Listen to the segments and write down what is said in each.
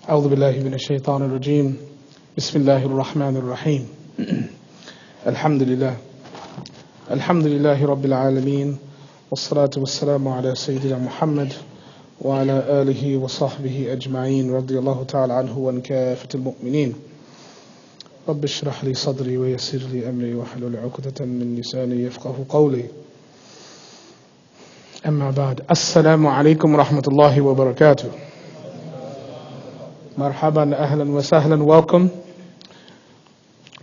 أعوذ بالله من الشيطان الرجيم بسم الله الرحمن الرحيم الحمد لله رب العالمين والصلاة والسلام على سيدنا محمد وعلى آله وصحبه أجمعين رضي الله تعالى عنه وعن كافة المؤمنين رب اشرح لي صدري ويسر لي أمري واحلل عقدة من لساني يفقه قولي أما بعد السلام عليكم ورحمة الله وبركاته. Marhaban, ahlan wa sahlan, welcome.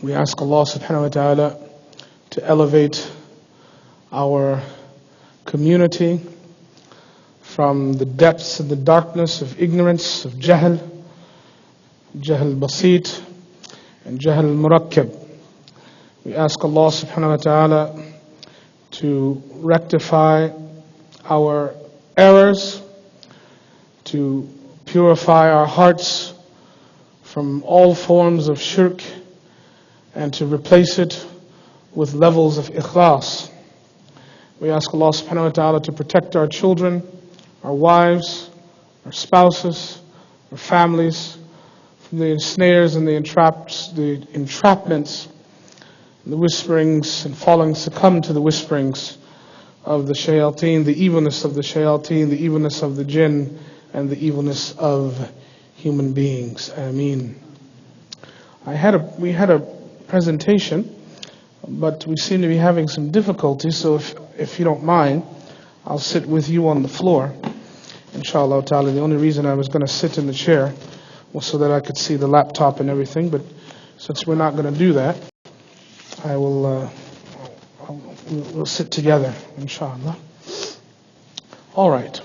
We ask Allah subhanahu wa ta'ala to elevate our community from the depths and the darkness of ignorance, of jahl basit and jahl murakkab. We ask Allah subhanahu wa ta'ala to rectify our errors, to purify our hearts from all forms of shirk and to replace it with levels of ikhlas. We ask Allah subhanahu wa ta'ala to protect our children, our wives, our spouses, our families from the ensnares and the entrapments, the whisperings and succumb to the whisperings of the shayateen, the evilness of the shayateen, the evilness of the jinn, and the evilness of human beings. Ameen. We had a presentation, but we seem to be having some difficulties, so if you don't mind, I'll sit with you on the floor, inshallah ta'ala. The only reason I was going to sit in the chair was so that I could see the laptop and everything, but since we're not going to do that, we'll sit together, inshallah. All right.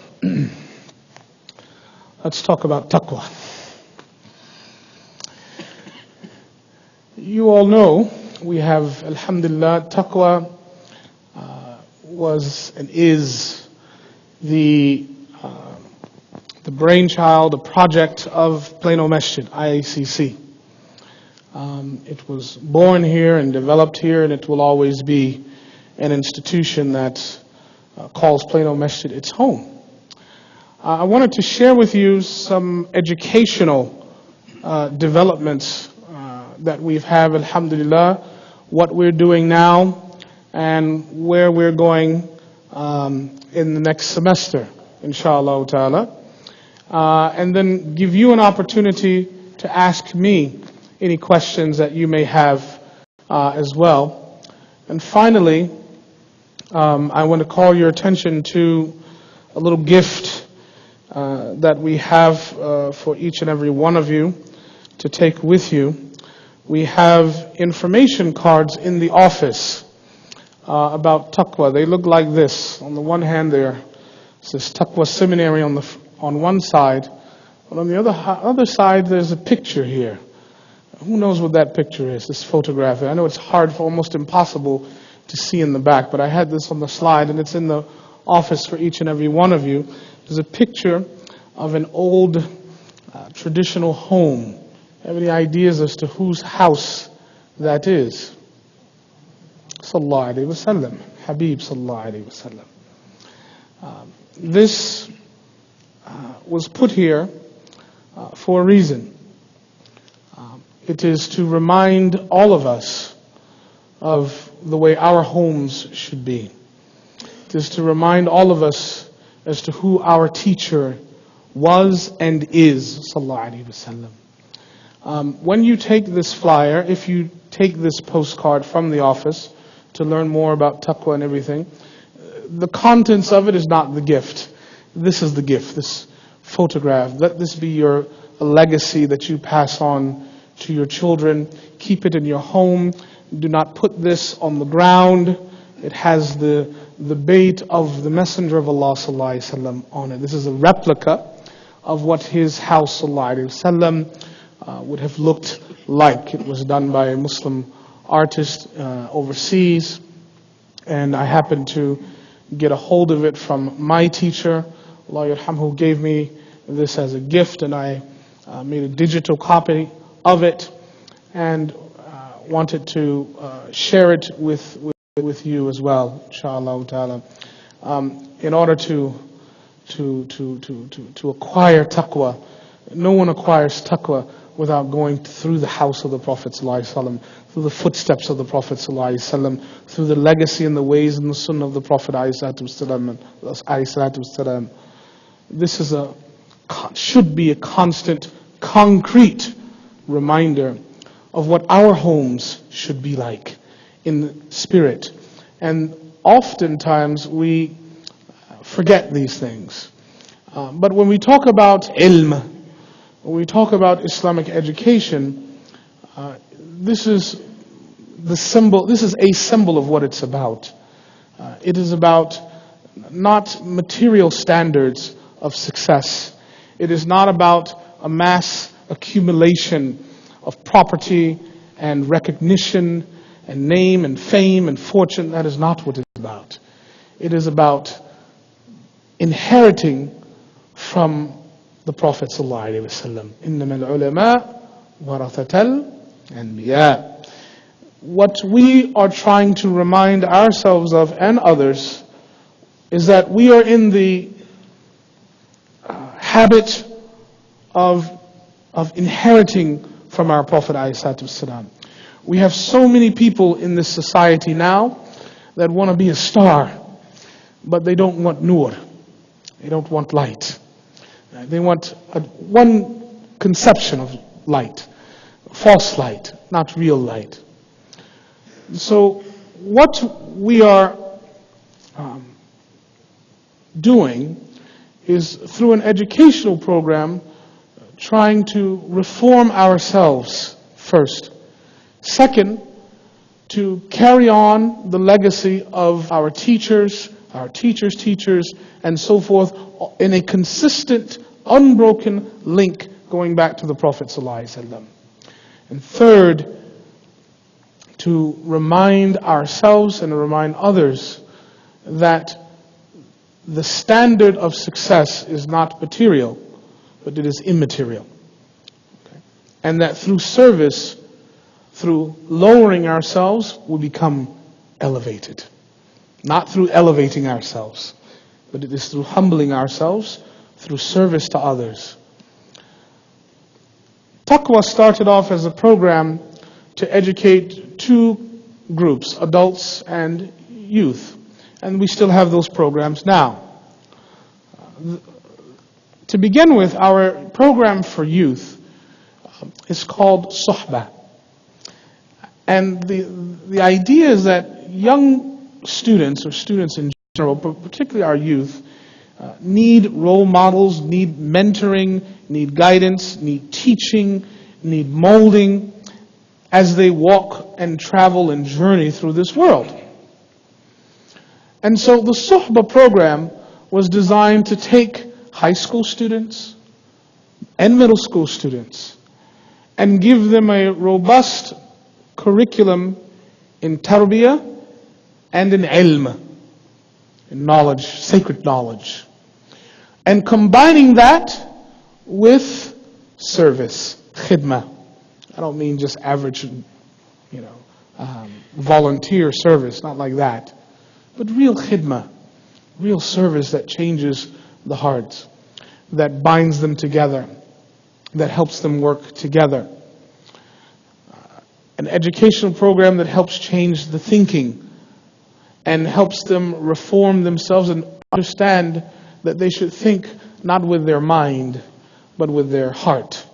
Let's talk about taqwa. You all know we have, alhamdulillah, taqwa was and is the brainchild, the project of Plano Masjid, IACC. It was born here and developed here, and it will always be an institution that calls Plano Masjid its home. I wanted to share with you some educational developments that we've had, alhamdulillah, what we're doing now and where we're going in the next semester, inshallah ta'ala. And then give you an opportunity to ask me any questions that you may have as well. And finally, I want to call your attention to a little gift that we have for each and every one of you to take with you. We have information cards in the office about taqwa. They look like this. On the one hand, there says TAQWA Seminary on one side, but on the other side, there's a picture here. Who knows what that picture is? This photograph. I know it's hard, almost impossible to see in the back, but I had this on the slide, and it's in the office for each and every one of you. There's a picture of an old traditional home. Have any ideas as to whose house that is? Sallallahu Alaihi Wasallam. Habib Sallallahu Alaihi Wasallam. This was put here for a reason. It is to remind all of us of the way our homes should be. It is to remind all of us as to who our teacher was and is, sallallahu alaihi wasallam. When you take this flyer, if you take this postcard from the office to learn more about taqwa and everything, the contents of it is not the gift. This is the gift, this photograph. Let this be a legacy that you pass on to your children. Keep it in your home. Do not put this on the ground. It has the bait of the Messenger of Allah sallallahu alaihi wasallam on it. This is a replica of what his house sallallahu alaihi wasallam would have looked like. It was done by a Muslim artist overseas, and I happened to get a hold of it from my teacher, Allah yarhamhu, who gave me this as a gift, and I made a digital copy of it and wanted to share it with you as well, inshallah ta'ala. In order to acquire taqwa, No one acquires taqwa without going through the house of the Prophet ﷺ, through the footsteps of the Prophet ﷺ, through the legacy and the ways and the sunnah of the Prophet ﷺ. This should be a constant, concrete reminder of what our homes should be like in spirit. And oftentimes we forget these things. But when we talk about ilm, when we talk about Islamic education, this is a symbol of what it's about. It is about not material standards of success. It is not about a mass accumulation of property and recognition and name and fame and fortune. That is not what it's about. It is about inheriting from the Prophet ﷺ. إِنَّمَا الْعُلَمَاء وَرَثَةَ الْأَنْبِيَاءِ. What we are trying to remind ourselves of and others is that we are in the habit of inheriting from our Prophet ﷺ. We have so many people in this society now that want to be a star, but they don't want nur. They don't want light. They want one conception of light, false light, not real light. So what we are doing is, through an educational program, trying to reform ourselves first. Second, to carry on the legacy of our teachers, and so forth, in a consistent, unbroken link going back to the Prophet ﷺ. And third, to remind ourselves and remind others that the standard of success is not material, but it is immaterial. Okay? And that through service, through lowering ourselves, we become elevated. Not through elevating ourselves, but it is through humbling ourselves, through service to others. TAQWA started off as a program to educate two groups, adults and youth. And we still have those programs now. To begin with, our program for youth is called Suhbah. And the idea is that young students, or students in general, but particularly our youth, need role models, need mentoring, need guidance, need teaching, need molding as they walk and travel and journey through this world. And so the Suhbah program was designed to take high school students and middle school students and give them a robust curriculum in tarbiyah and in ilm, in knowledge, sacred knowledge. And combining that with service, khidmah. I don't mean just average, volunteer service, not like that. But real khidmah, real service that changes the hearts, that binds them together, that helps them work together. An educational program that helps change the thinking and helps them reform themselves and understand that they should think not with their mind, but with their heart.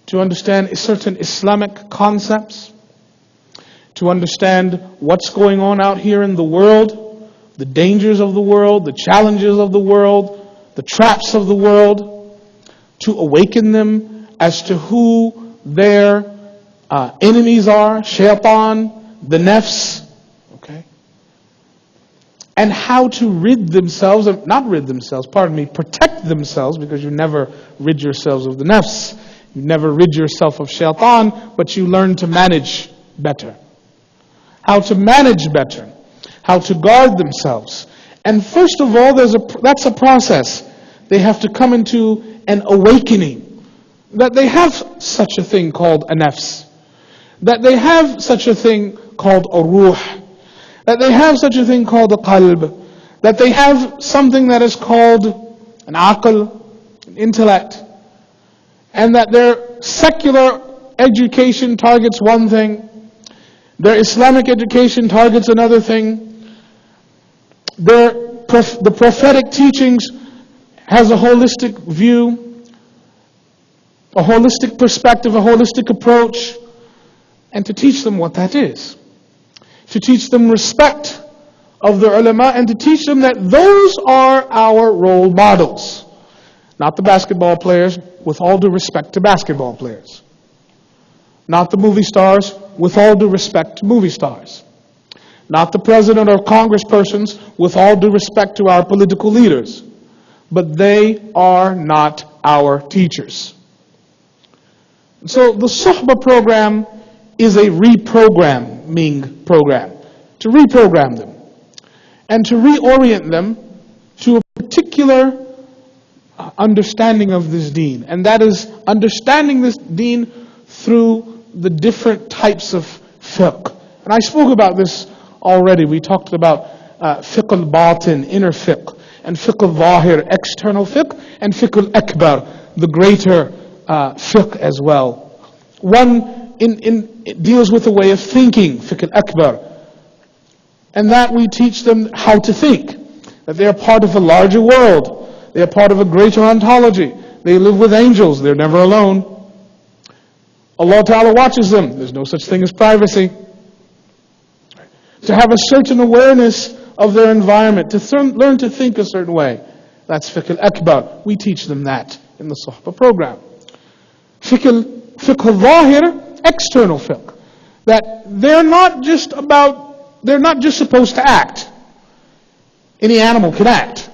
To understand certain Islamic concepts, to understand what's going on out here in the world, the dangers of the world, the challenges of the world, the traps of the world, to awaken them as to who their enemies are, shaitan, the nafs, okay? And how to protect themselves, because you never rid yourselves of the nafs. You never rid yourself of shaitan, but you learn to manage better. How to manage better. How to guard themselves. And first of all, that's a process. They have to come into an awakening that they have such a thing called a nafs. That they have such a thing called a ruh. That they have such a thing called a qalb. That they have something that is called an aql, an intellect. and that their secular education targets one thing, their Islamic education targets another thing, the prophetic teachings has a holistic view, a holistic perspective, a holistic approach, and to teach them what that is. To teach them respect of the ulama, and to teach them that those are our role models. Not the basketball players, with all due respect to basketball players. Not the movie stars, with all due respect to movie stars. Not the president or congresspersons, with all due respect to our political leaders. But they are not our teachers. So the Suhbah program is a reprogramming program. To reprogram them. And to reorient them to a particular understanding of this deen. And that is understanding this deen through the different types of fiqh. And I spoke about this already. We talked about fiqh al-batin, inner fiqh, and fiqh al-zahir, external fiqh, and fiqh al-akbar, the greater fiqh as well. One it deals with a way of thinking, fiqh al-akbar. And that we teach them how to think, that they are part of a larger world. They are part of a greater ontology. They live with angels. They're never alone. Allah Ta'ala watches them. There's no such thing as privacy. To have a certain awareness of their environment, to learn to think a certain way. That's fiqh al-akbar. We teach them that in the Suhbah program. Fiqh al-zahir, external fiqh. That they're not just supposed to act. Any animal can act.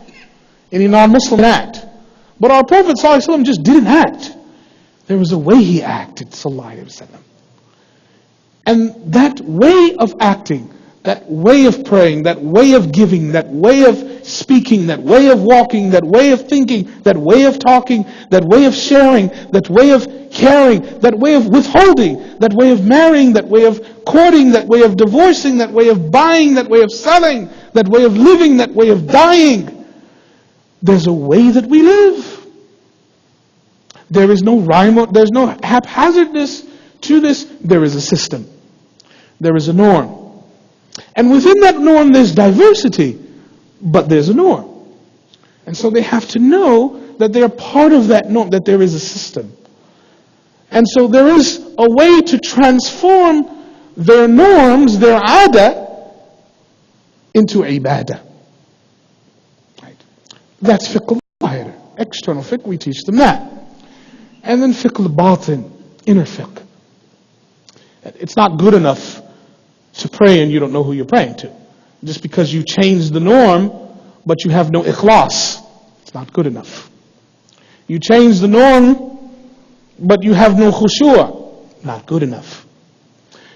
Any non-Muslim can act. But our Prophet ﷺ just didn't act. There was a way he acted, sallallahu alaihi wasallam. And that way of acting, that way of praying, that way of giving, that way of speaking, that way of walking, that way of thinking, that way of talking, that way of sharing, that way of caring, that way of withholding, that way of marrying, that way of courting, that way of divorcing, that way of buying, that way of selling, that way of living, that way of dying. There's a way that we live. There is no rhyme, there's no haphazardness to this. There is a system. There is a norm. And within that norm there's diversity, but there's a norm. And so they have to know that they are part of that norm, that there is a system. And so there is a way to transform their norms, their adah, into ibadah. Right? That's fiqh al-zahir. External fiqh, we teach them that. And then fiqh al-batin, inner fiqh. It's not good enough to pray and you don't know who you're praying to. Just because you change the norm, but you have no ikhlas. It's not good enough. You change the norm, but you have no khushu'. Not good enough.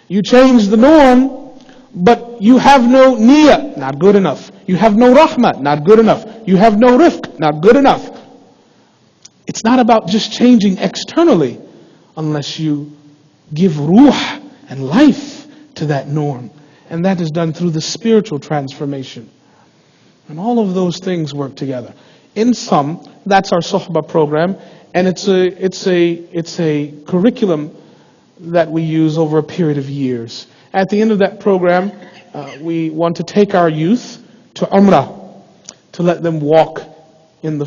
You change the norm, but you have no niyyah. Not good enough. You have no rahmah. Not good enough. You have no rifq. Not good enough. It's not about just changing externally unless you give ruh and life to that norm. And that is done through the spiritual transformation. And all of those things work together. In sum, that's our Suhbah program, and it's a curriculum that we use over a period of years. At the end of that program, we want to take our youth to Umrah, to let them walk in the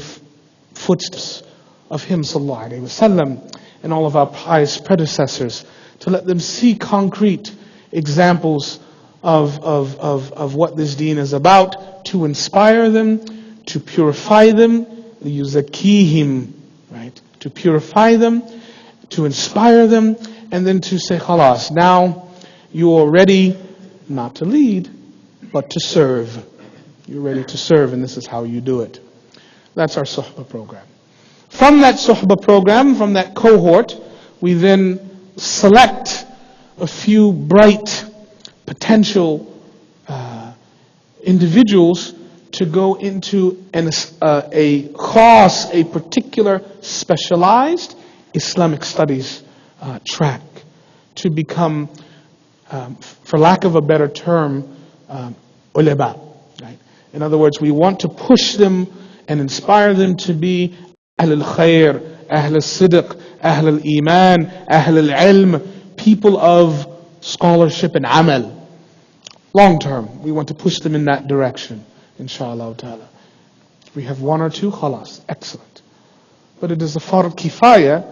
footsteps of Him sallallahu alaihi wasallam and all of our pious predecessors, to let them see concrete examples of what this deen is about, to inspire them, to purify them, yuzakihim, right? To purify them, to inspire them, and then to say, khalas, now you are ready not to lead, but to serve. You're ready to serve, and this is how you do it. That's our Suhbah program. From that Suhbah program, from that cohort, we then select a few bright potential individuals to go into a particular specialized Islamic studies track, to become, for lack of a better term, ulama. Right? In other words, we want to push them and inspire them to be ahlul khair, Ahl al-Sidq, Ahl al-Iman, Ahl al-Ilm, people of scholarship and amal. Long term, we want to push them in that direction, inshallah ta'ala. We have one or two, khalas, excellent. But it is a fard kifaya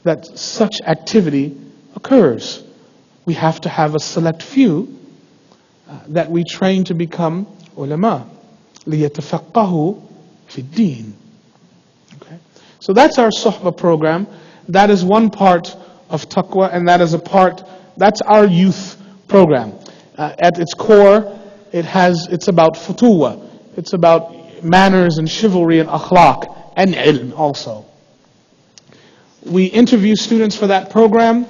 that such activity occurs. We have to have a select few that we train to become ulama. لِيَتَفَقَّهُوا فِي الدِّينِ. Okay? So that's our suhbah program. That is one part of taqwa, and that is that's our youth program. At its core, it's about futuwa. It's about manners and chivalry and akhlaq and ilm also. We interview students for that program.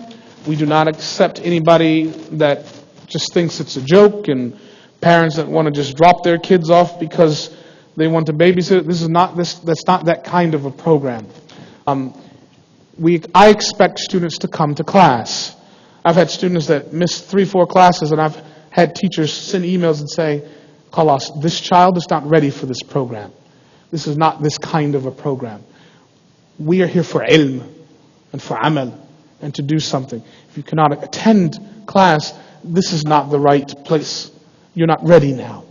We do not accept anybody that just thinks it's a joke, and parents that want to just drop their kids off because they want to babysit. That's not that kind of a program. I expect students to come to class. I've had students that miss 3-4 classes, and I've had teachers send emails and say, "Khalas, this child is not ready for this program. This is not this kind of a program. We are here for ilm and for amal and to do something. If you cannot attend class, this is not the right place. You're not ready now.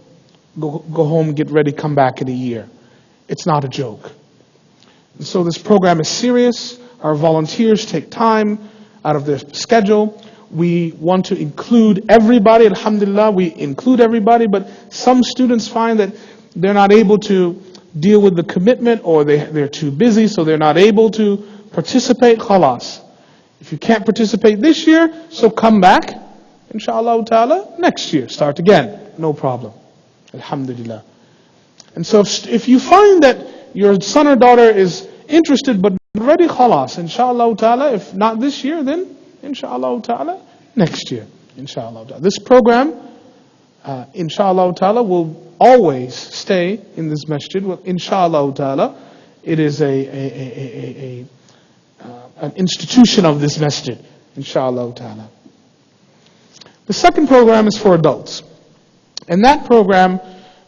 Go home, get ready, come back in a year." It's not a joke. And so this program is serious. Our volunteers take time out of their schedule. We want to include everybody. Alhamdulillah, we include everybody, but some students find that they're not able to deal with the commitment, or they're too busy, so they're not able to participate. Khalas. If you can't participate this year, so come back, inshallah ta'ala, next year. Start again. No problem. Alhamdulillah. And so if you find that your son or daughter is interested but not ready, khalas, inshallah ta'ala. If not this year, then inshallah ta'ala, next year. Inshallah ta'ala. This program, inshallah ta'ala, will always stay in this masjid. Well, inshallah ta'ala, it is an institution of this masjid. Inshallah ta'ala. The second program is for adults. And that program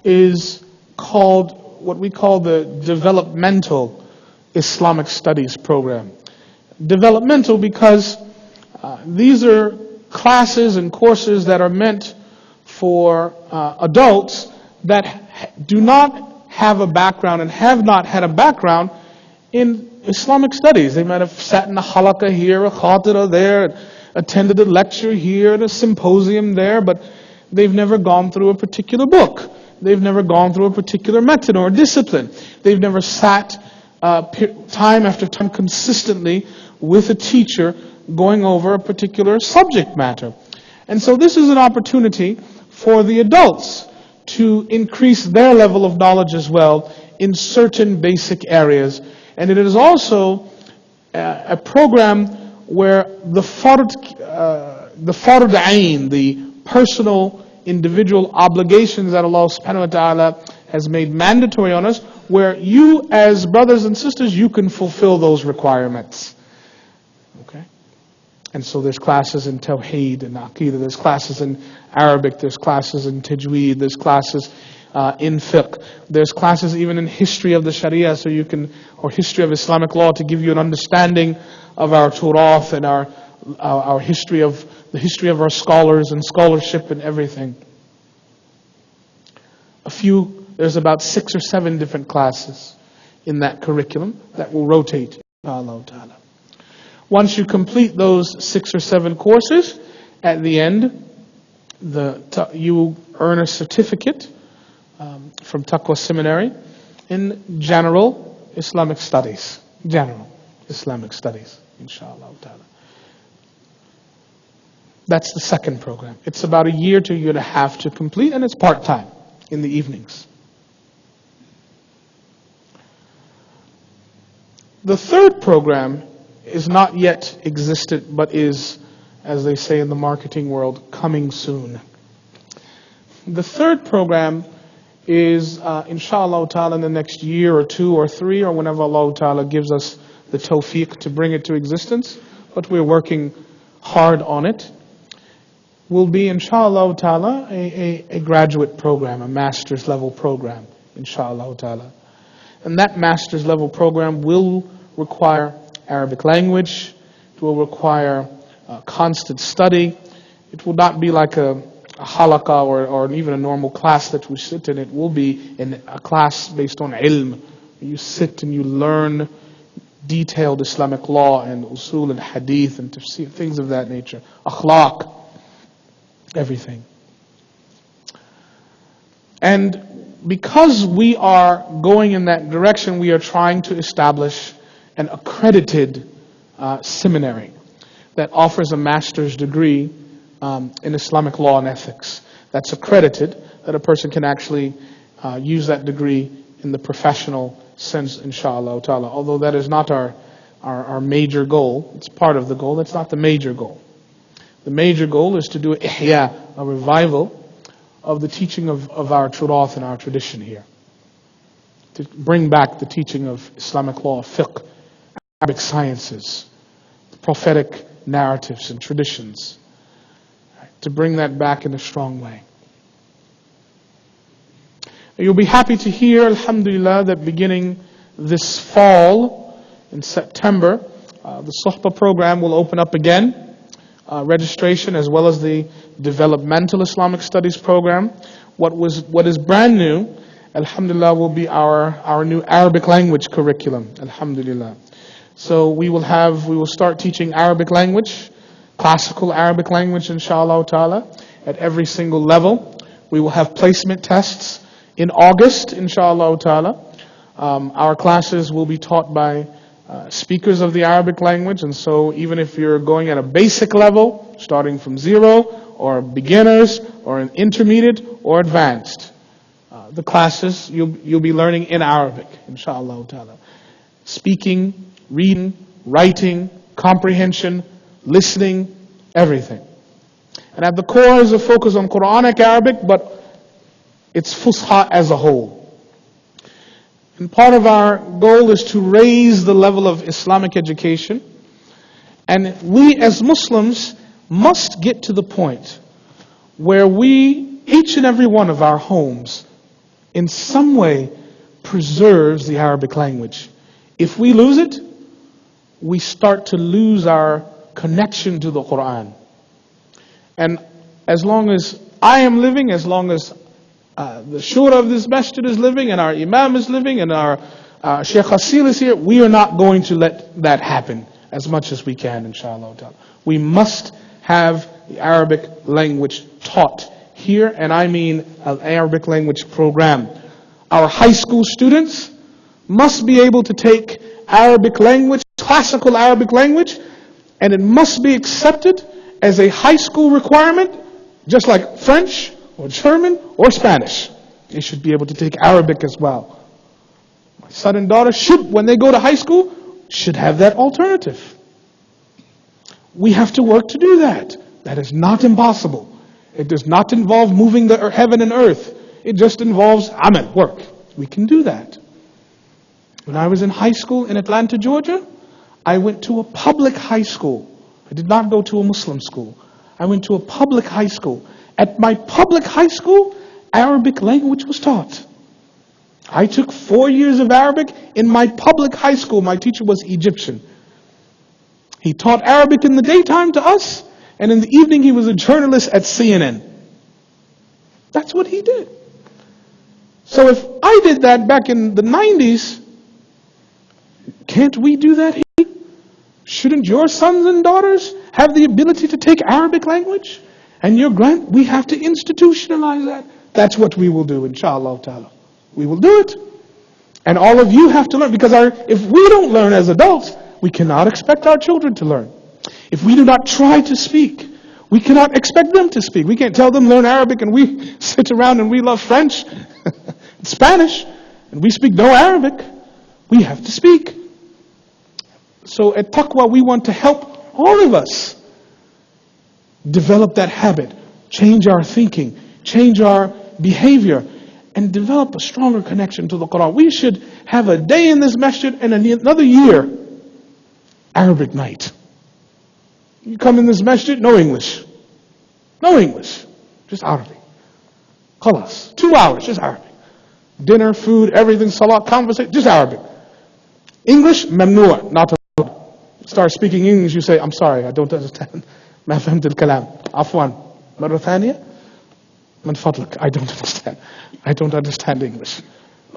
is called, what we call the Developmental Islamic Studies program. Developmental because these are classes and courses that are meant for adults that do not have a background and have not had a background in Islamic studies. They might have sat in a halaqah here, a khatira there, attended a lecture here, and a symposium there, but they've never gone through a particular book. They've never gone through a particular method or discipline. They've never sat time after time consistently with a teacher going over a particular subject matter. And so this is an opportunity for the adults to increase their level of knowledge as well in certain basic areas. And it is also a program where the fard ayn, the personal, individual obligations that Allah subhanahu wa ta'ala has made mandatory on us, where you as brothers and sisters, you can fulfill those requirements. Okay? And so there's classes in Tawheed and Aqidah, there's classes in Arabic, there's classes in Tajweed, there's classes in Fiqh, there's classes even in history of the Sharia, so you can, or history of Islamic law, to give you an understanding of our Turath and our history of the history of our scholars and scholarship and everything. There's about 6 or 7 different classes in that curriculum that will rotate, inshallah ta'ala. Once you complete those 6 or 7 courses, at the end, you earn a certificate from TAQWA Seminary in general Islamic studies. General Islamic studies, inshallah ta'ala. That's the second program. It's about a year to a year and a half to complete, and it's part-time in the evenings. The third program is not yet existent, but is, as they say in the marketing world, coming soon. The third program is, inshallah ta'ala, in the next year or 2 or 3, or whenever Allah ta'ala gives us the tawfiq to bring it to existence, but we're working hard on it, will be, inshallah ta'ala, a graduate program, a master's level program, inshallah ta'ala. And that master's level program will require Arabic language. It will require constant study. It will not be like a halaqah or even a normal class that we sit in. It will be in a class based on ilm. You sit and you learn detailed Islamic law and usul and hadith and tafsir, things of that nature. Akhlaq, everything. And because we are going in that direction, we are trying to establish an accredited seminary that offers a master's degree in Islamic law and ethics. That's accredited, that a person can actually use that degree in the professional sense, inshallah ta'ala. Although that is not our major goal. It's part of the goal. That's not the major goal. The major goal is to do ihya, a revival of the teaching of our turath and our tradition here. To bring back the teaching of Islamic law, fiqh, Arabic sciences, prophetic narratives and traditions. To bring that back in a strong way. You'll be happy to hear, alhamdulillah, that beginning this fall, in September, the Suhbah program will open up again. Registration as well as the developmental Islamic studies program. What is brand new, alhamdulillah, will be our new Arabic language curriculum, alhamdulillah. So we will start teaching Arabic language, classical Arabic language, inshallah ta'ala, at every single level. We will have placement tests in August, inshallah ta'ala. Our classes will be taught by speakers of the Arabic language, and so even if you're going at a basic level, starting from zero, or beginners, or an intermediate, or advanced, the classes you'll be learning in Arabic, inshallah ta'ala. Speaking, reading, writing, comprehension, listening, everything. And at the core is a focus on Quranic Arabic, but it's Fusha as a whole. And part of our goal is to raise the level of Islamic education. And we as Muslims must get to the point where each and every one of our homes, in some way, preserves the Arabic language. If we lose it, we start to lose our connection to the Quran. And as long as I am living, as long as the shura of this masjid is living, and our imam is living, and our Sheikh Hasil is here, we are not going to let that happen as much as we can, inshallah ta'ala. We must have the Arabic language taught here, and I mean an Arabic language program. Our high school students must be able to take Arabic language, classical Arabic language, and it must be accepted as a high school requirement, just like French or German or Spanish. They should be able to take Arabic as well. My son and daughter should, when they go to high school, should have that alternative. We have to work to do that. That is not impossible. It does not involve moving the heaven and earth. It just involves amal, work. We can do that. When I was in high school in Atlanta, Georgia, I went to a public high school. I did not go to a Muslim school. I went to a public high school. At my public high school, Arabic language was taught. I took 4 years of Arabic in my public high school. My teacher was Egyptian. He taught Arabic in the daytime to us, and in the evening he was a journalist at CNN. That's what he did. So if I did that back in the 90s, can't we do that here? Shouldn't your sons and daughters have the ability to take Arabic language? And we have to institutionalize that. That's what we will do, inshallah ta'ala. We will do it. And all of you have to learn, because if we don't learn as adults, we cannot expect our children to learn. If we do not try to speak, we cannot expect them to speak. We can't tell them learn Arabic and we sit around and we love French and Spanish and we speak no Arabic. We have to speak. So at TAQWA we want to help all of us develop that habit, change our thinking, change our behavior, and develop a stronger connection to the Quran. We should have a day in this masjid and another year, Arabic night. You come in this masjid, no English. No English. Just Arabic. Khalas. 2 hours, just Arabic. Dinner, food, everything, salat, conversation, just Arabic. English, mamnu', not allowed. Start speaking English, you say, I'm sorry, I don't understand. ما فهمت الكلام. عفوا. مرة ثانية. من فضلك, I don't understand. I don't understand English.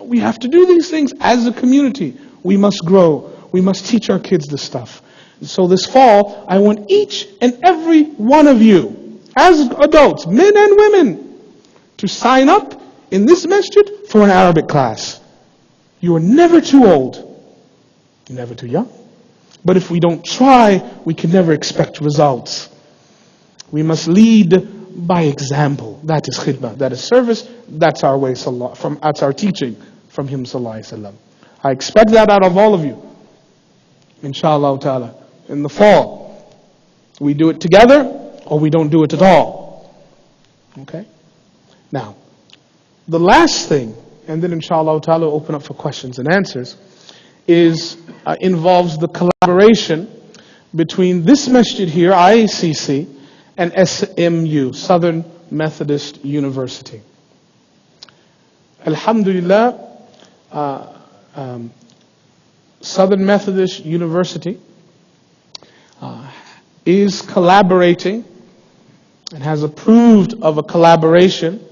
We have to do these things as a community. We must grow. We must teach our kids this stuff. So this fall, I want each and every one of you, as adults, men and women, to sign up in this masjid for an Arabic class. You are never too old. You're never too young. But if we don't try, we can never expect results. We must lead by example. That is khidmah. That is service. That's our way. That's our teaching from him. I expect that out of all of you. Inshallah ta'ala. In the fall, we do it together or we don't do it at all. Okay? Now, the last thing, and then inshallah ta'ala we'll open up for questions and answers, involves the collaboration between this masjid here, IACC, and SMU, Southern Methodist University. Alhamdulillah, Southern Methodist University is collaborating and has approved of a collaboration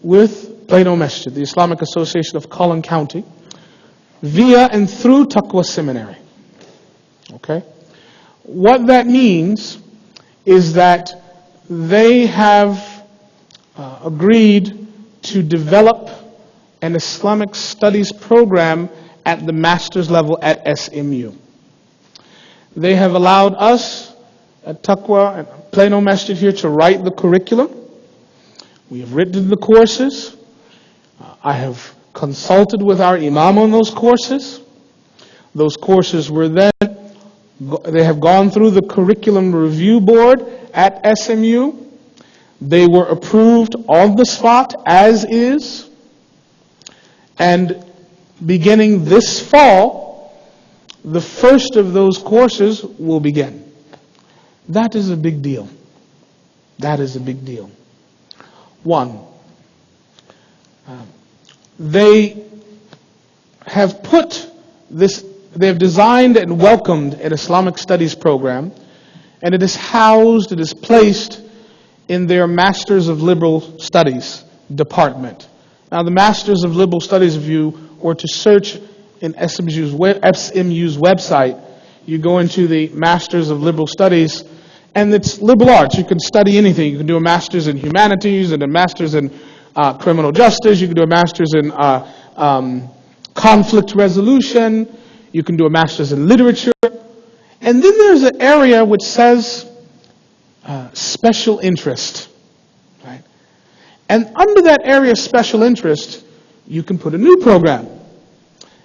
with Plano Masjid, the Islamic Association of Collin County, via and through TAQWA Seminary. Okay? What that means is that they have agreed to develop an Islamic studies program at the master's level at SMU. They have allowed us at TAQWA and Plano Masjid here to write the curriculum. We have written the courses. I have consulted with our imam on those courses. Those courses were then, they have gone through the curriculum review board at SMU. They were approved on the spot as is. And beginning this fall, the first of those courses will begin. That is a big deal. That is a big deal. One, they have designed and welcomed an Islamic studies program, and it is housed, it is placed in their Masters of Liberal Studies department. Now, the Masters of Liberal Studies, if you were to search in SMU's website, you go into the Masters of Liberal Studies, and it's liberal arts. You can study anything. You can do a Master's in Humanities and a Master's in Criminal Justice. You can do a Master's in Conflict Resolution. You can do a Master's in Literature. And then there's an area which says special interest. Right? And under that area of special interest, you can put a new program.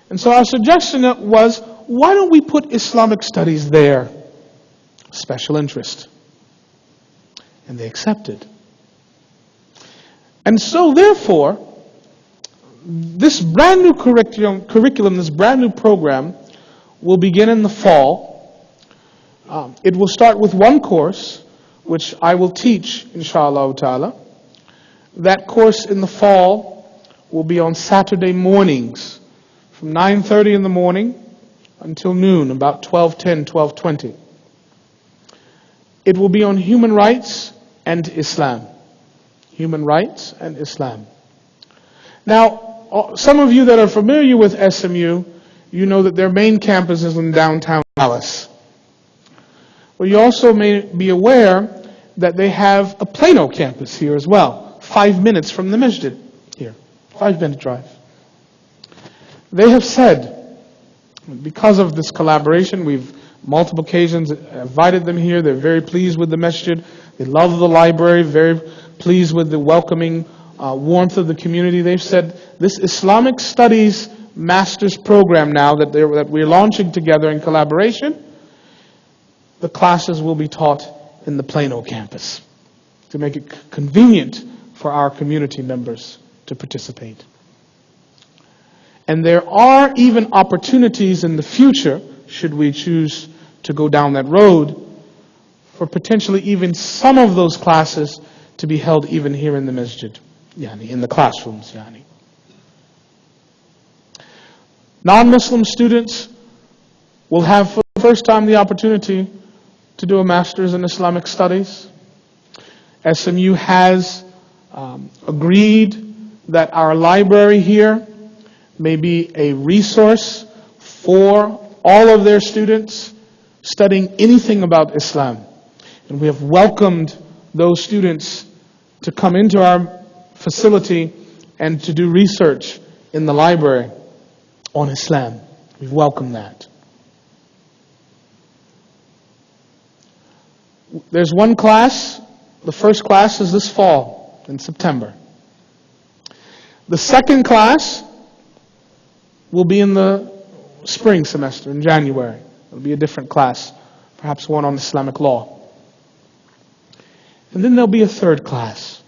And so our suggestion was, why don't we put Islamic studies there? Special interest. And they accepted. And so therefore, this brand new curriculum, this brand new program, will begin in the fall. It will start with one course, which I will teach, inshallah ta'ala. That course in the fall will be on Saturday mornings, from 9:30 in the morning until noon, about 12:10, 12:20. It will be on human rights and Islam. Human rights and Islam. Now, some of you that are familiar with SMU, you know that their main campus is in downtown Dallas. Well, you also may be aware that they have a Plano campus here as well, 5 minutes from the masjid here, 5-minute drive. They have said, because of this collaboration, we've multiple occasions invited them here. They're very pleased with the masjid. They love the library, very pleased with the welcoming warmth of the community. They've said this Islamic Studies Master's program now that we're launching together in collaboration, the classes will be taught in the Plano campus to make it convenient for our community members to participate. And there are even opportunities in the future, should we choose to go down that road, for potentially even some of those classes to be held even here in the masjid, in the classrooms. Non-Muslim students will have for the first time the opportunity to do a master's in Islamic studies. SMU has agreed that our library here may be a resource for all of their students studying anything about Islam. And we have welcomed those students to come into our facility and to do research in the library on Islam. We've welcomed that. There's one class. The first class is this fall, in September. The second class will be in the spring semester, in January. It'll be a different class, perhaps one on Islamic law. And then there'll be a third class.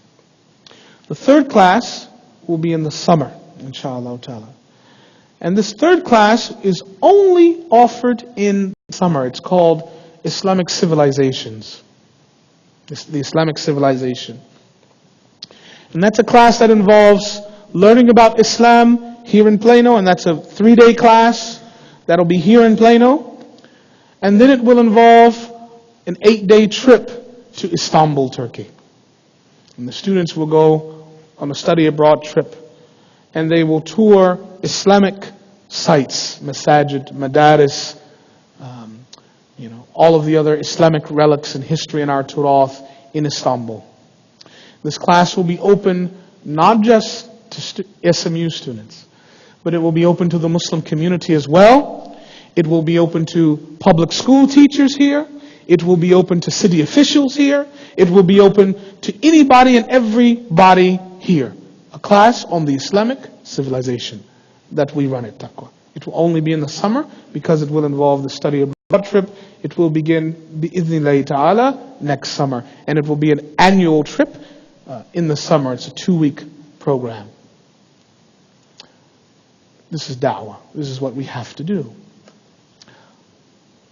The third class will be in the summer, inshallah ta'ala. And this third class is only offered in summer. It's called Islamic Civilizations. The Islamic Civilization. And that's a class that involves learning about Islam here in Plano, and that's a 3-day class that'll be here in Plano. And then it will involve an 8-day trip to Istanbul, Turkey. And the students will go on a study abroad trip, and they will tour Islamic sites, masajid, madaris, all of the other Islamic relics and history in our Turath in Istanbul. This class will be open not just to SMU students, but it will be open to the Muslim community as well. It will be open to public school teachers here. It will be open to city officials here. It will be open to anybody and everybody here. A class on the Islamic civilization that we run at TAQWA. It will only be in the summer because it will involve the study abroad trip. It will begin bi'idhnillahi ta'ala next summer. And it will be an annual trip in the summer. It's a 2-week program. This is da'wah. This is what we have to do.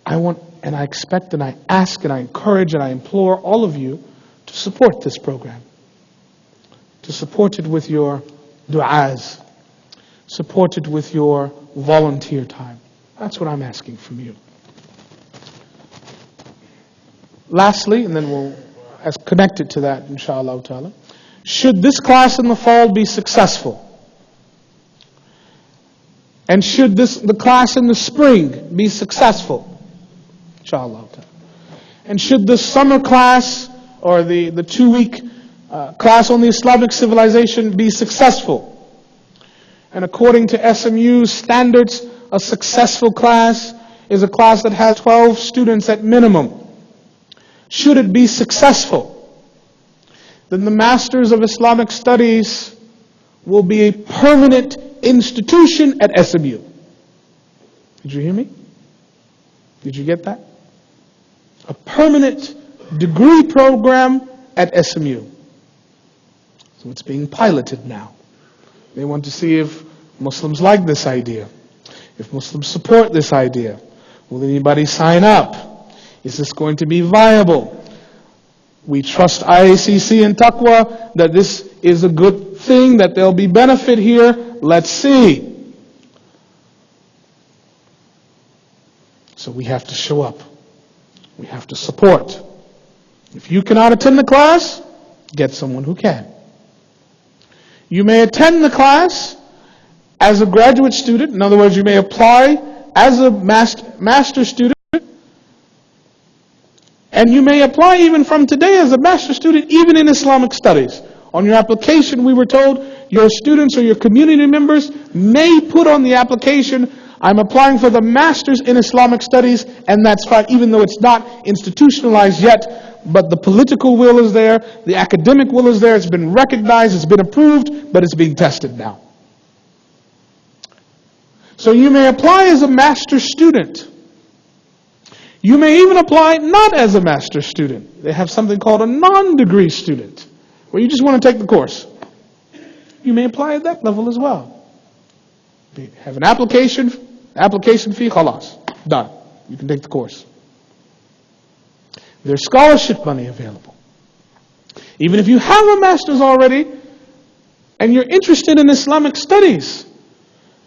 I want, and I expect, and I ask, and I encourage, and I implore all of you to support this program. To support it with your du'as. Support it with your volunteer time. That's what I'm asking from you. Lastly, and then we'll connect it to that, inshallah ta'ala. Should this class in the fall be successful? And should the class in the spring be successful? Inshallah ta'ala. And should the summer class or the 2-week class on the Islamic civilization be successful? And according to SMU's standards, a successful class is a class that has 12 students at minimum. Should it be successful, then the Masters of Islamic Studies will be a permanent institution at SMU. Did you hear me? Did you get that? A permanent degree program at SMU. So it's being piloted now. They want to see if Muslims like this idea. If Muslims support this idea. Will anybody sign up? Is this going to be viable? We trust IACC and TAQWA that this is a good thing, that there'll be benefit here. Let's see. So we have to show up. We have to support. If you cannot attend the class, get someone who can. You may attend the class as a graduate student. In other words, you may apply as a master student. And you may apply even from today as a master student, even in Islamic studies. On your application, we were told, your students or your community members may put on the application, I'm applying for the Masters in Islamic Studies, and that's fine, even though it's not institutionalized yet, but the political will is there, the academic will is there, it's been recognized, it's been approved, but it's being tested now. So you may apply as a master student. You may even apply not as a master student. They have something called a non-degree student, where you just want to take the course. You may apply at that level as well. You have an application fee, khalas, done. You can take the course. There's scholarship money available. Even if you have a master's already, and you're interested in Islamic studies,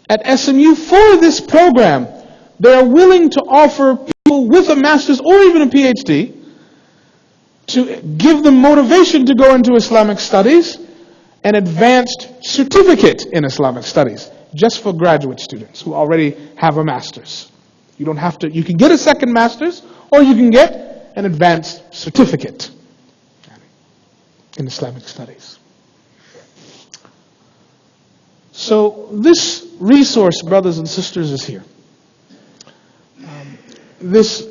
at SMU for this program. They are willing to offer people with a master's or even a PhD to give them motivation to go into Islamic studies, an advanced certificate in Islamic studies, just for graduate students who already have a master's. You don't have to, you can get a second master's, or you can get an advanced certificate in Islamic studies. So this resource, brothers and sisters, is here. This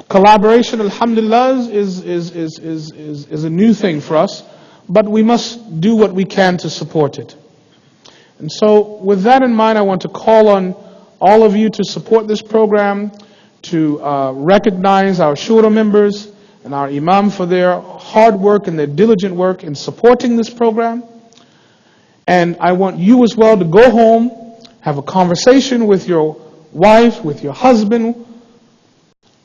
collaboration, alhamdulillah, is a new thing for us, but we must do what we can to support it. And so with that in mind, I want to call on all of you to support this program, to recognize our shura members and our imam for their hard work and their diligent work in supporting this program. And I want you as well to go home, have a conversation with your wife, with your husband,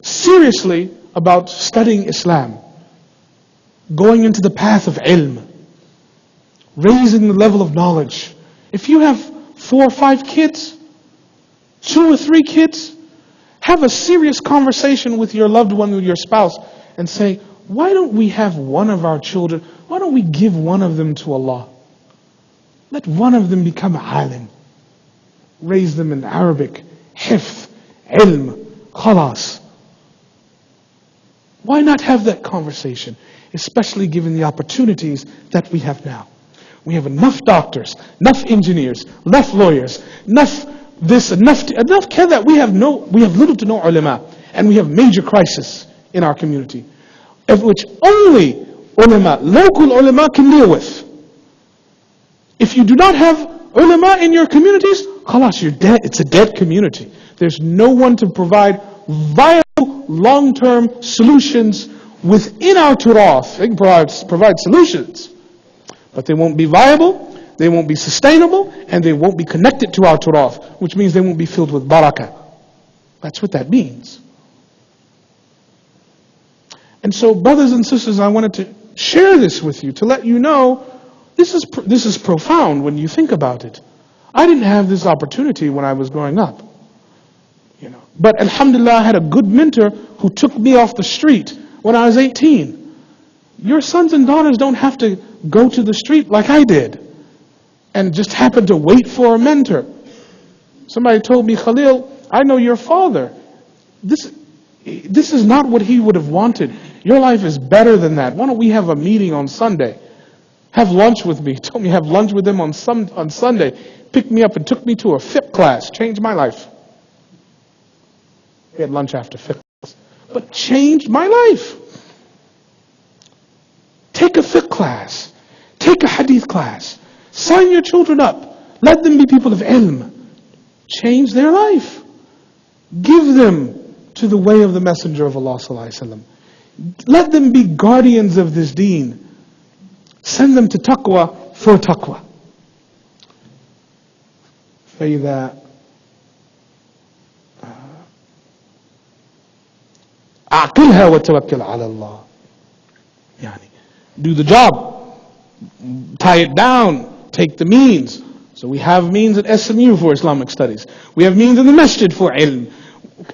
seriously about studying Islam, going into the path of ilm, raising the level of knowledge. If you have 4 or 5 kids, 2 or 3 kids, have a serious conversation with your loved one, with your spouse, and say, why don't we have one of our children, why don't we give one of them to Allah? Let one of them become alim. Raise them in Arabic, hifth, ilm, khalas. Why not have that conversation, especially given the opportunities that we have now? We have enough doctors, enough engineers, enough lawyers, enough this, enough that. We have little to no ulama, and we have major crisis in our community, of which only ulama, local ulama, can deal with. If you do not have ulama in your communities, khalas, you're dead. It's a dead community. There's no one to provide viable long-term solutions within our turath. They can provide solutions, but they won't be viable, they won't be sustainable, and they won't be connected to our turath, which means they won't be filled with barakah. That's what that means. And so, brothers and sisters, I wanted to share this with you to let you know this is profound when you think about it. I didn't have this opportunity when I was growing up. But alhamdulillah, I had a good mentor who took me off the street when I was 18. Your sons and daughters don't have to go to the street like I did and just happen to wait for a mentor. Somebody told me, Khalil, I know your father. This is not what he would have wanted. Your life is better than that. Why don't we have a meeting on Sunday? Have lunch with me. He told me have lunch with him on Sunday. Picked me up and took me to a fiqh class. Changed my life. We had lunch after fiqh class. But changed my life. Take a fiqh class. Take a hadith class. Sign your children up. Let them be people of ilm. Change their life. Give them to the way of the Messenger of Allah sallallahu alaihi wasallam. Let them be guardians of this deen. Send them to TAQWA for TAQWA. فإذا أعقلها وتوكل على الله. Do the job. Tie it down. Take the means. So we have means at SMU for Islamic studies. We have means in the masjid for ilm.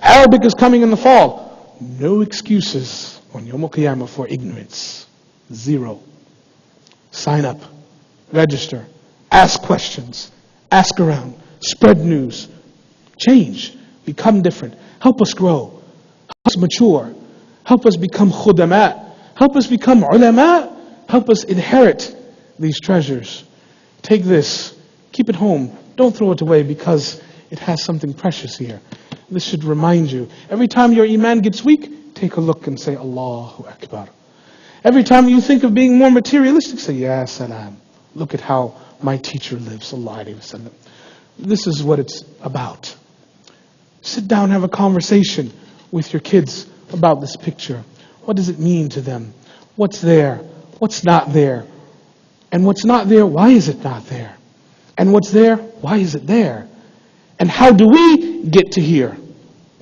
Arabic is coming in the fall. No excuses on Yawm al-Qiyamah for ignorance. 0. Sign up. Register. Ask questions. Ask around. Spread news. Change. Become different. Help us grow. Help us mature. Help us become khudama. Help us become ulama. Help us inherit these treasures. Take this. Keep it home. Don't throw it away because it has something precious here. This should remind you. Every time your iman gets weak, take a look and say, Allahu Akbar. Every time you think of being more materialistic, say, Ya Salam. Look at how my teacher lives, sallallahu alaihi wasallam. This is what it's about. Sit down, have a conversation with your kids about this picture. What does it mean to them? What's there? What's not there? And what's not there, why is it not there? And what's there, why is it there? And how do we get to here?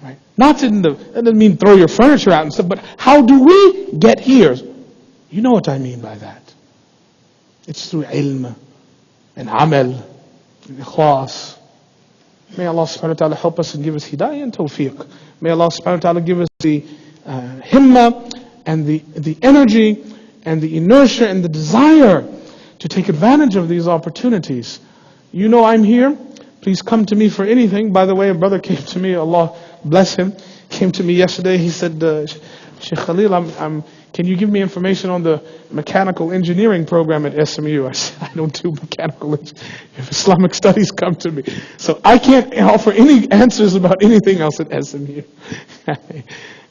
Right? Not in that doesn't mean throw your furniture out and stuff, but how do we get here? You know what I mean by that. It's through ilm and amal and ikhlas. May Allah subhanahu wa ta'ala help us and give us hidayah and tawfiq. May Allah subhanahu wa ta'ala give us the himmah and the energy and the inertia and the desire to take advantage of these opportunities. You know I'm here. Please come to me for anything. By the way, a brother came to me, Allah bless him, came to me yesterday. He said, Sheikh Khalil, can you give me information on the mechanical engineering program at SMU? I said, I don't do mechanical engineering. If Islamic studies, come to me. So I can't offer any answers about anything else at SMU.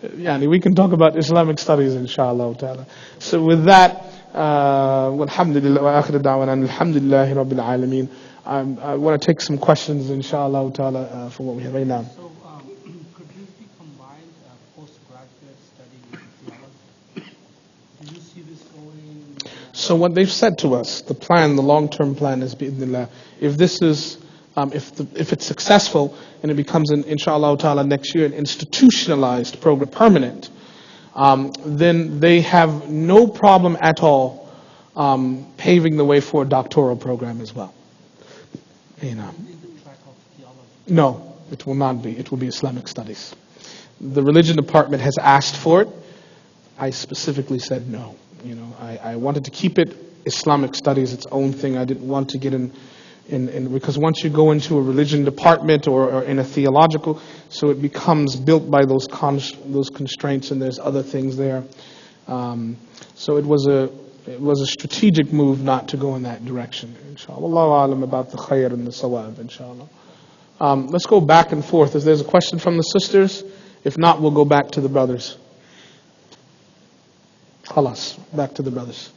We can talk about Islamic studies, inshallah ta'ala. So with that, walhamdulillah wa akhir da'wana alhamdulillahi rabbil alameen. I want to take some questions, inshallah ta'ala, for what we have right now. So, could this be combined, postgraduate study with theology? Do you see this going? So what they've said to us, the plan, the long-term plan is, bi'idhnillah, if this is, if it's successful and it becomes, inshallah ta'ala, next year, an institutionalized program, permanent, then they have no problem at all paving the way for a doctoral program as well. No, it will not be. It will be Islamic studies. The religion department has asked for it. I specifically said no. I wanted to keep it Islamic studies, its own thing. I didn't want to get in because once you go into a religion department or in a theological, so it becomes built by those constraints, and there's other things there. So it was a strategic move not to go in that direction, inshallah. Wallahu alam about the khair and the sawab, inshallah. Let's go back and forth. If there's a question from the sisters, if not, we'll go back to the brothers. Khalas, back to the brothers.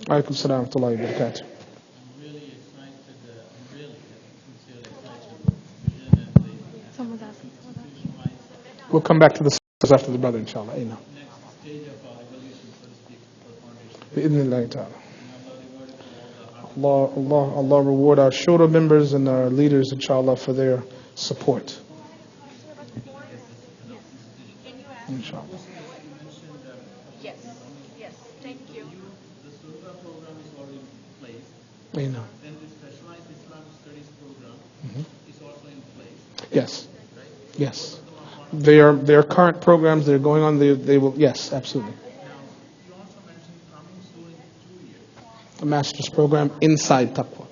Alaikum salam wa rahmatullahi wa barakatuh. I'm really excited, sincerely excited. Someone's asking for that. We'll come back to the sisters after the brother, inshallah. Next stage of our evolution, so to speak, for the foundation. Bi-idhnillahi ta'ala. Allah reward our shura members and our leaders, inshallah, for their support. Inshallah. Yes, thank you. The Surga program is already in place. You know. Then the specialized Islamic studies program is also in place. Yes. Yes. They are current programs. They're going on. They will. Yes, absolutely. Now, you also mentioned coming soon in 2 years. A master's program inside TAQWA.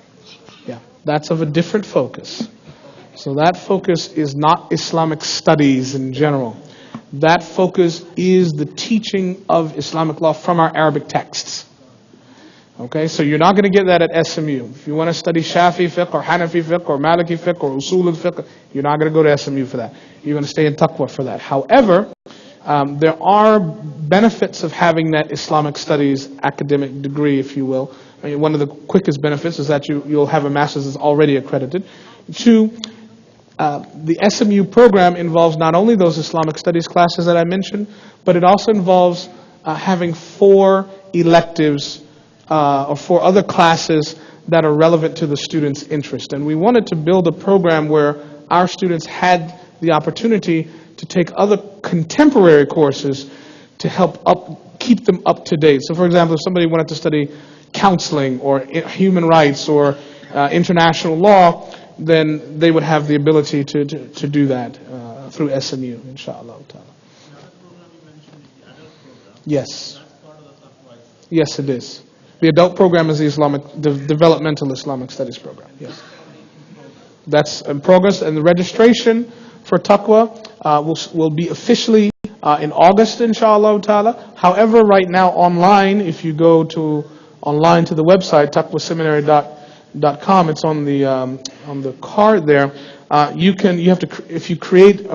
Yeah, that's of a different focus. So that focus is not Islamic studies in general. That focus is the teaching of Islamic law from our Arabic texts. Okay, so you're not going to get that at SMU. If you want to study Shafi fiqh or Hanafi fiqh or Maliki fiqh or Usul al-fiqh, you're not going to go to SMU for that. You're going to stay in TAQWA for that. However, there are benefits of having that Islamic studies academic degree, if you will. I mean, one of the quickest benefits is that you'll have a master's that's already accredited. Two, the SMU program involves not only those Islamic studies classes that I mentioned, but it also involves having 4 electives or 4 other classes that are relevant to the student's interest. And we wanted to build a program where our students had the opportunity to take other contemporary courses to help keep them up to date. So for example, if somebody wanted to study counseling or human rights or international law, then they would have the ability to do that through SMU, inshallah. Another program you mentioned is the adult program. Yes. That's part of the TAQWA. Yes, it is. The adult program is the developmental Islamic studies program. Yes. That's in progress, and the registration for TAQWA will be officially in August, inshallah ta'ala. However, right now online, if you go online to the website, taqwaseminary.com, it's on the card there. If you create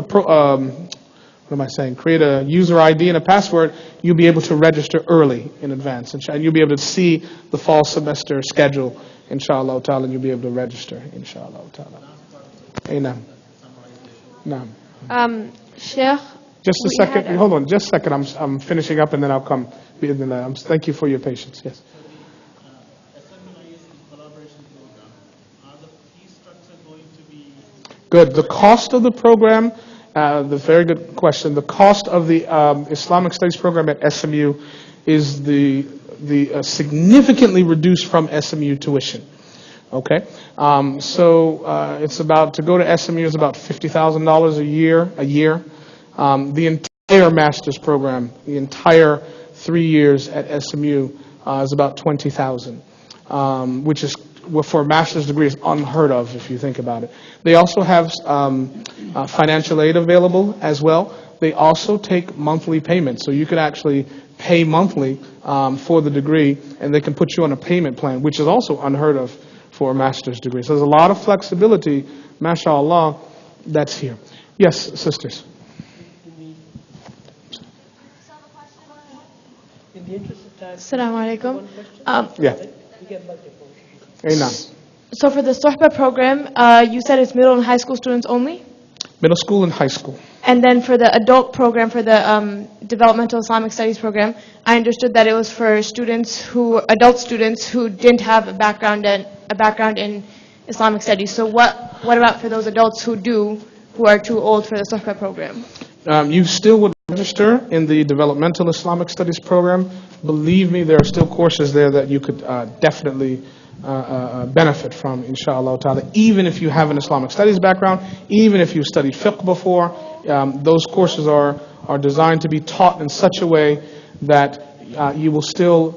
create a user ID and a password, you'll be able to register early in advance, and you'll be able to see the fall semester schedule, inshallah ta'ala, and you'll be able to register, inshallah ta'ala. Amen. Sheikh, just a second. Hold on, just a second. I'm finishing up, and then I'll come. Thank you for your patience. Yes. Good. The cost of the program, the very good question. The cost of the Islamic Studies program at SMU is the significantly reduced from SMU tuition. Okay, it's about, to go to SMU is about $50,000 a year. The entire master's program, the entire 3 years at SMU is about $20,000, which is, well, for a master's degree, is unheard of if you think about it. They also have financial aid available as well. They also take monthly payments, so you could actually pay monthly for the degree, and they can put you on a payment plan, which is also unheard of for a master's degree. So there's a lot of flexibility, mashallah, that's here. Yes, sisters. In the interest of time. Assalamu alaikum. Yeah. We get multiple. So for the Suhba program, you said it's middle and high school students only? Middle school and high school. And then for the adult program, for the developmental Islamic studies program, I understood that it was for adult students who didn't have a background in Islamic studies. So what about for those adults who are too old for the Suhba program? You still would register in the developmental Islamic studies program. Believe me, there are still courses there that you could definitely benefit from, inshallah ta'ala, even if you have an Islamic studies background, even if you've studied fiqh before. Those courses are designed to be taught in such a way that you will still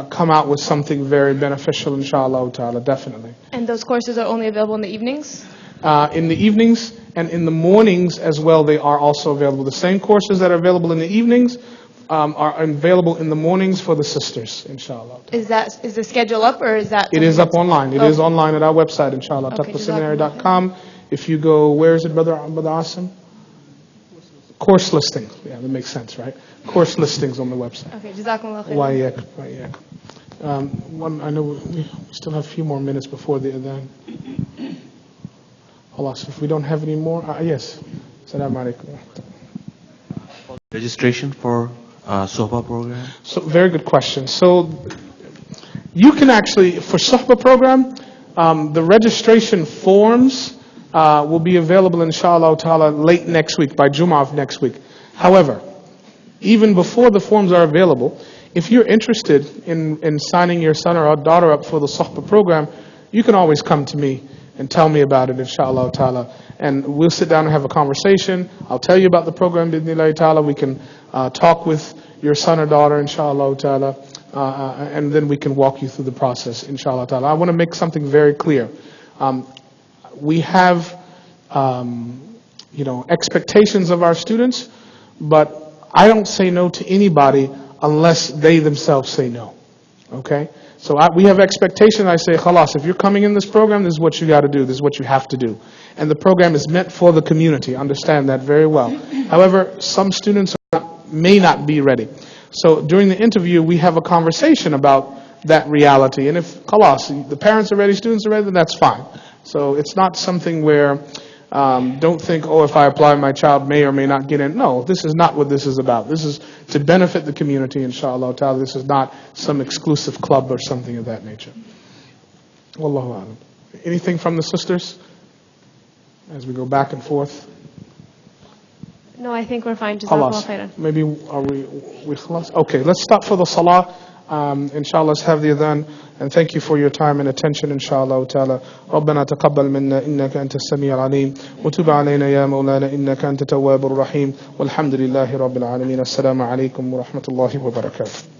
come out with something very beneficial, inshallah ta'ala, definitely. And those courses are only available in the evenings? In the evenings and in the mornings as well, they are also available. The same courses that are available in the evenings are available in the mornings for the sisters, inshallah. Is the schedule up, or is that? It is up online. It is online at our website, inshallah, Okay, TAQWAseminary.com. If you go, where is it, Brother Asim? Course listings. Yeah, that makes sense, right? Course listings on the website. Okay, jazakumullah khair. I know we still have a few more minutes before the adhan. Allah, if we don't have any more, yes. Assalamu alaikum. Registration for Suhba program? So, very good question. So, you can actually, for Suhba program, the registration forms will be available, inshallah ta'ala, late next week, by Jum'ah of next week. However, even before the forms are available, if you're interested in signing your son or daughter up for the Suhba program, you can always come to me and tell me about it, inshallah ta'ala. And we'll sit down and have a conversation. I'll tell you about the program, bidnillahi ta'ala. We can talk with your son or daughter, inshallah ta'ala, and then we can walk you through the process, inshallah ta'ala. I want to make something very clear. We have, expectations of our students, but I don't say no to anybody unless they themselves say no. Okay? So we have expectation. I say, khalas, if you're coming in this program, this is what you got to do. This is what you have to do. And the program is meant for the community. Understand that very well. However, some students may not be ready. So during the interview, we have a conversation about that reality. And if, khalas, the parents are ready, students are ready, then that's fine. So it's not something where, don't think, if I apply, my child may or may not get in. No, this is not what this is about. This is to benefit the community, inshallah ta'ala. This is not some exclusive club or something of that nature. Wallahu a'lam. Anything from the sisters as we go back and forth? No, I think we're fine. Jazakumullah Khalas. khairan. Maybe are we khalas? Okay, let's stop for the salah. Inshallah, let's have the adhan. And thank you for your time and attention, inshallah ta'ala. ربنا تقبل منا إنك أنت السميع العليم وتب علينا يا مولانا إنك أنت التواب الرحيم والحمد لله رب العالمين. السلام عليكم ورحمة الله وبركاته.